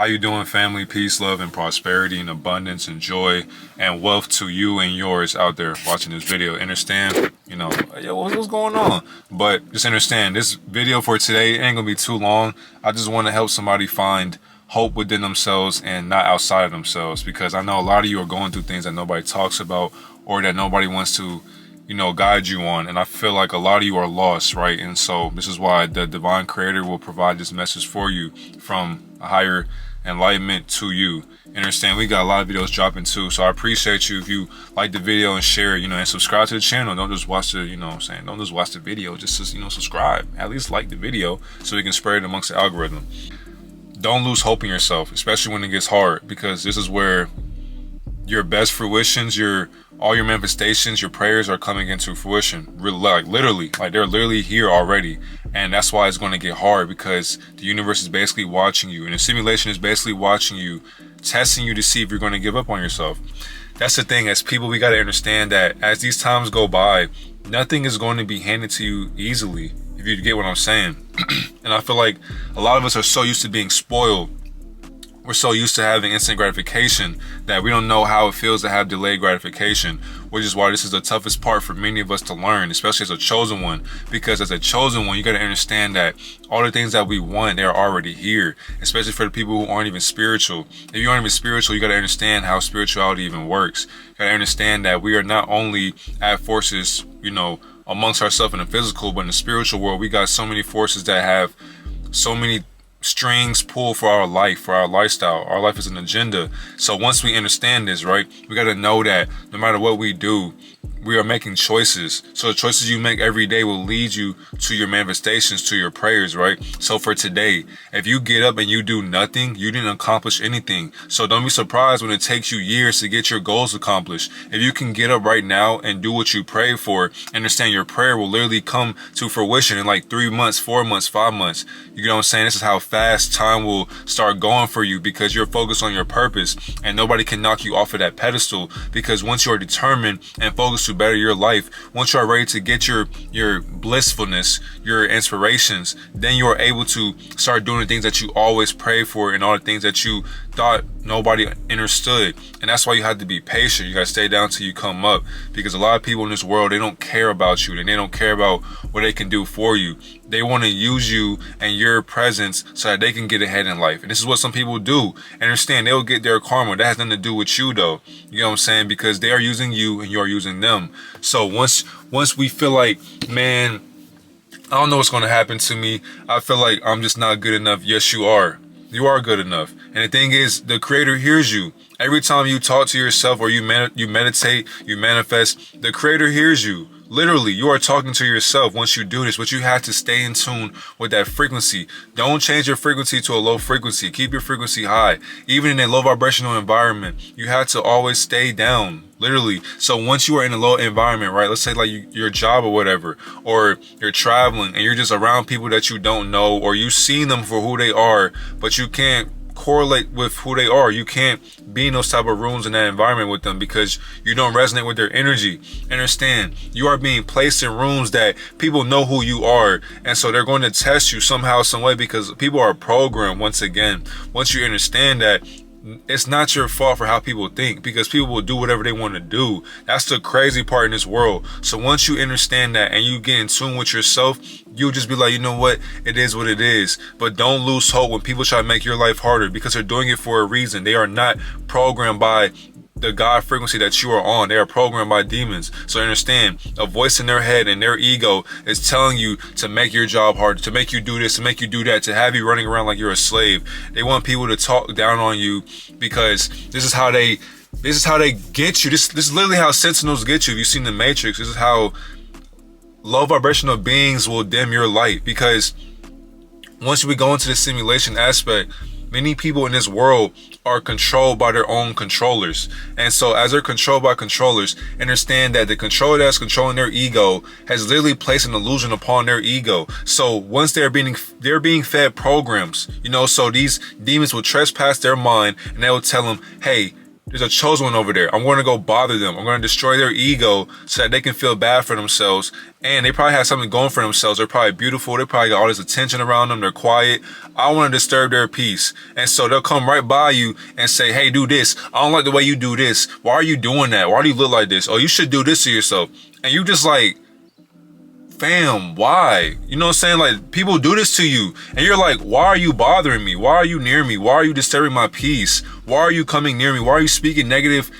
How you doing, family? Peace, love, and prosperity, and abundance, and joy, and wealth to you and yours out there watching this video. Understand, yo, what's going on? But just understand, this video for today ain't gonna be too long. I just want to help somebody find hope within themselves and not outside of themselves, because I know a lot of you are going through things that nobody talks about or that nobody wants to guide you on. And I feel like a lot of you are lost, right? And so this is why the divine creator will provide this message for you from a higher enlightenment to you. Understand, we got a lot of videos dropping too, so I appreciate you if you like the video and share, and subscribe to the channel. Don't just watch the, don't just watch the video, just subscribe. At least like the video so we can spread it amongst the algorithm. Don't lose hope in yourself, especially when it gets hard, because this is where your best fruitions, all your manifestations, your prayers are coming into fruition. Literally, they're literally here already. And that's why it's going to get hard, because the universe is basically watching you, and the simulation is basically watching you, testing you to see if you're going to give up on yourself. That's the thing. As people, we got to understand that as these times go by, nothing is going to be handed to you easily, if you get what I'm saying. And I feel like a lot of us are so used to being spoiled. We're so used to having instant gratification that we don't know how it feels to have delayed gratification, which is why this is the toughest part for many of us to learn, especially as a chosen one. Because as a chosen one, you got to understand that all the things that we want, they're already here, especially for the people who aren't even spiritual. If you aren't even spiritual, you got to understand how spirituality even works. You got to understand that we are not only at forces, amongst ourselves in the physical, but in the spiritual world, we got so many forces that have so many strings pull for our life, for our lifestyle. Our life is an agenda. So once we understand this, right, we got to know that no matter what we do, we are making choices. So the choices you make every day will lead you to your manifestations, to your prayers, right? So for today, if you get up and you do nothing, you didn't accomplish anything. So don't be surprised when it takes you years to get your goals accomplished. If you can get up right now and do what you pray for, understand your prayer will literally come to fruition in like 3 months, 4 months, 5 months. You know what I'm saying? This is how fast time will start going for you, because you're focused on your purpose, and nobody can knock you off of that pedestal. Because once you're determined and focused to better your life, once you're ready to get your blissfulness, your inspirations, then you are able to start doing the things that you always pray for and all the things that you thought nobody understood. And that's why you have to be patient. You got to stay down till you come up, because a lot of people in this world, they don't care about you, and they don't care about what they can do for you. They want to use you and your presence so that they can get ahead in life. And this is what some people do. Understand, they'll get their karma. That has nothing to do with you though. You know what I'm saying? Because they are using you and you are using them. So once we feel like, man, I don't know what's going to happen to me, I feel like I'm just not good enough. Yes, you are. You are good enough. And the thing is, the creator hears you. Every time you talk to yourself, or you meditate, you manifest, the creator hears you. Literally, you are talking to yourself once you do this, but you have to stay in tune with that frequency. Don't change your frequency to a low frequency. Keep your frequency high. Even in a low vibrational environment, you have to always stay down. Literally. So once you are in a low environment, right? Let's say like your job or whatever, or you're traveling and you're just around people that you don't know, or you see them for who they are, but you can't correlate with who they are. You can't be in those type of rooms in that environment with them, because you don't resonate with their energy. Understand, you are being placed in rooms that people know who you are, and so they're going to test you somehow, some way, because people are programmed. Once again, once you understand that, it's not your fault for how people think, because people will do whatever they want to do. That's the crazy part in this world. So once you understand that and you get in tune with yourself, you'll just be like, you know what? It is what it is. But don't lose hope when people try to make your life harder, because they're doing it for a reason. They are not programmed by the God frequency that you are on. They are programmed by demons. So understand, a voice in their head and their ego is telling you to make your job harder, to make you do this, to make you do that, to have you running around like you're a slave. They want people to talk down on you, because this is how they get you. This is literally how sentinels get you. If you've seen The Matrix, this is how low vibrational beings will dim your light. Because once we go into the simulation aspect, many people in this world are controlled by their own controllers. And so as they're controlled by controllers, understand that the controller that's controlling their ego has literally placed an illusion upon their ego. So once they're being fed programs, so these demons will trespass their mind, and they will tell them, hey, There's a chosen one over there. I'm going to go bother them. I'm going to destroy their ego so that they can feel bad for themselves. And they probably have something going for themselves. They're probably beautiful. They probably got all this attention around them. They're quiet. I want to disturb their peace. And so they'll come right by you and say, hey, do this. I don't like the way you do this. Why are you doing that? Why do you look like this? Oh, you should do this to yourself. And you just like, fam, why? You know what I'm saying? Like, people do this to you. And you're like, why are you bothering me? Why are you near me? Why are you disturbing my peace? Why are you coming near me? Why are you speaking negative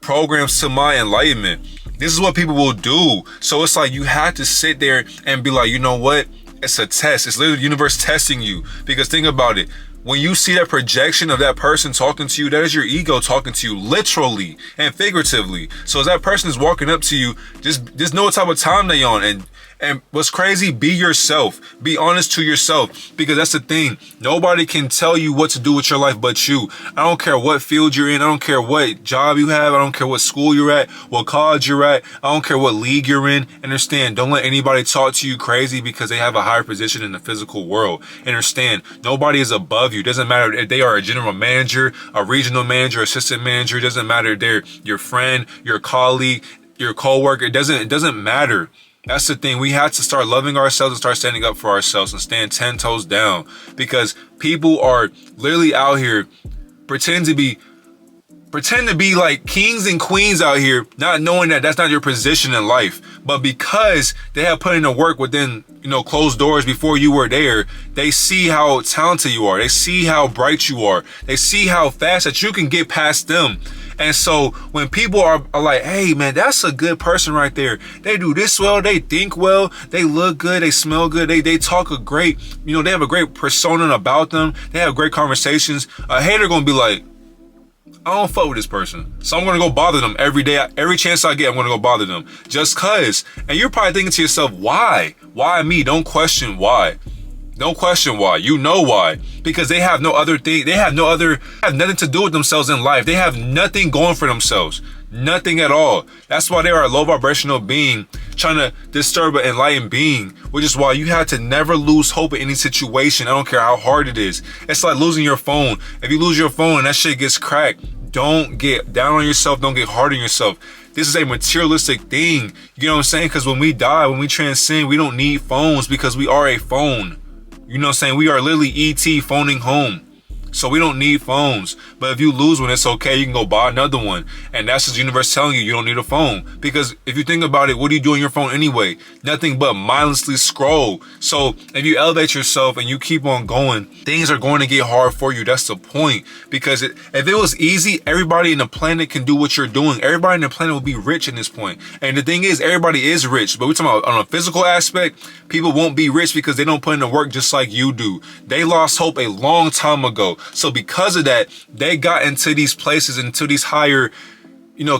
programs to my enlightenment? This is what people will do. So it's like you have to sit there and be like, you know what? It's a test. It's literally the universe testing you. Because think about it. When you see that projection of that person talking to you, that is your ego talking to you, literally and figuratively. So as that person is walking up to you, just know what type of time they on. And what's crazy, be yourself. Be honest to yourself, because that's the thing. Nobody can tell you what to do with your life but you. I don't care what field you're in. I don't care what job you have. I don't care what school you're at, what college you're at. I don't care what league you're in. Understand, don't let anybody talk to you crazy because they have a higher position in the physical world. Understand, nobody is above you. It doesn't matter if they are a general manager, a regional manager, assistant manager. It doesn't matter if they're your friend, your colleague, your coworker. It doesn't matter. That's the thing. We have to start loving ourselves and start standing up for ourselves and stand 10 toes down, because people are literally out here pretend to be like kings and queens out here, not knowing that that's not your position in life. But because they have put in the work within, closed doors before you were there, they see how talented you are. They see how bright you are. They see how fast that you can get past them. And so when people are like, hey man, that's a good person right there. They do this well, they think well, they look good, they smell good, they talk a great, they have a great persona about them. They have great conversations. A hater gonna be like, I don't fuck with this person, so I'm gonna go bother them every day. Every chance I get, I'm gonna go bother them just cause. And you're probably thinking to yourself, why? Why me? Don't question why. Don't question why. You know why. Because they have no other thing. They have nothing to do with themselves in life. They have nothing going for themselves. Nothing at all. That's why they are a low vibrational being trying to disturb an enlightened being, which is why you have to never lose hope in any situation. I don't care how hard it is. It's like losing your phone. If you lose your phone and that shit gets cracked, don't get down on yourself. Don't get hard on yourself. This is a materialistic thing. You know what I'm saying? Because when we die, when we transcend, we don't need phones because we are a phone. You know what I'm saying? We are literally ET phoning home. So we don't need phones. But if you lose one, it's okay. You can go buy another one. And that's just the universe telling you don't need a phone. Because if you think about it, what do you do on your phone anyway? Nothing but mindlessly scroll. So if you elevate yourself and you keep on going, things are going to get hard for you. That's the point. Because if it was easy, everybody in the planet can do what you're doing. Everybody in the planet will be rich in this point. And the thing is, everybody is rich. But we're talking about on a physical aspect, people won't be rich because they don't put in the work just like you do. They lost hope a long time ago. So because of that, they got into these places, into these higher,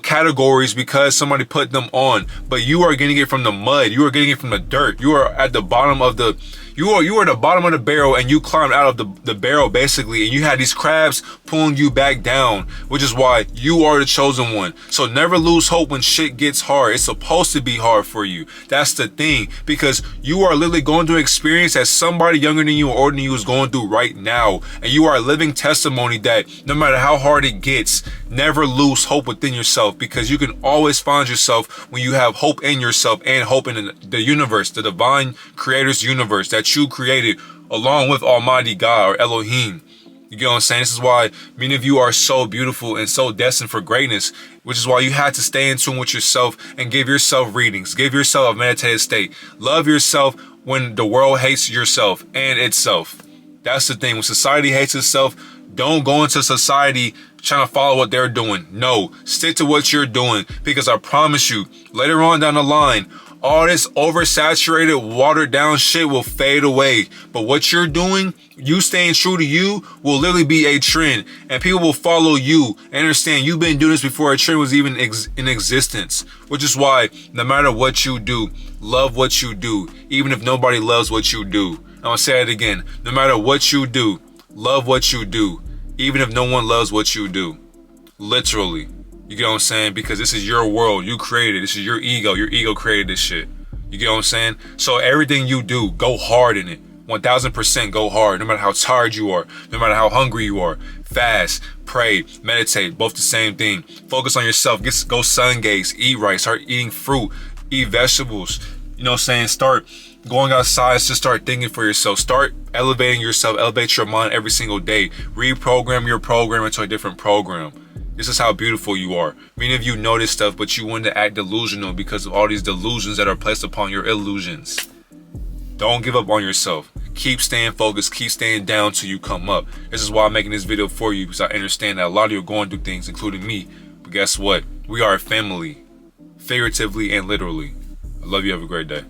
categories because somebody put them on. But you are getting it from the mud. You are getting it from the dirt. You are at the bottom of the, you are at the bottom of the barrel, and you climbed out of the barrel basically, and you had these crabs pulling you back down, which is why you are the chosen one. So never lose hope when shit gets hard. It's supposed to be hard for you. That's the thing, because you are literally going through an experience that somebody younger than you or older than you is going through right now. And you are a living testimony that no matter how hard it gets, never lose hope within yourself, because you can always find yourself when you have hope in yourself and hope in the universe, the divine creator's universe that you created along with Almighty God or Elohim. You get what I'm saying? This is why many of you are so beautiful and so destined for greatness, which is why you had to stay in tune with yourself and give yourself readings. Give yourself a meditative state. Love yourself when the world hates yourself and itself. That's the thing. When society hates itself, don't go into society trying to follow what they're doing. No, stick to what you're doing, because I promise you, later on down the line, all this oversaturated, watered down shit will fade away. But what you're doing, you staying true to you, will literally be a trend, and people will follow you and understand you've been doing this before a trend was even in existence. Which is why no matter what you do, love what you do, even if nobody loves what you do. I'm gonna say it again. No matter what you do, love what you do, even if no one loves what you do. Literally. You get what I'm saying? Because this is your world. You created it. This is your ego. Your ego created this shit. You get what I'm saying? So everything you do, go hard in it. 1000% go hard. No matter how tired you are. No matter how hungry you are. Fast, pray, meditate, both the same thing. Focus on yourself. Go sun gaze, eat right, start eating fruit, eat vegetables. You know what I'm saying? Start going outside, just start thinking for yourself. Start elevating yourself, elevate your mind every single day. Reprogram your program into a different program. This is how beautiful you are. Many of you know this stuff, but you want to act delusional because of all these delusions that are placed upon your illusions. Don't give up on yourself. Keep staying focused. Keep staying down till you come up. This is why I'm making this video for you, because I understand that a lot of you are going through things, including me. But guess what? We are a family, figuratively and literally. I love you. Have a great day.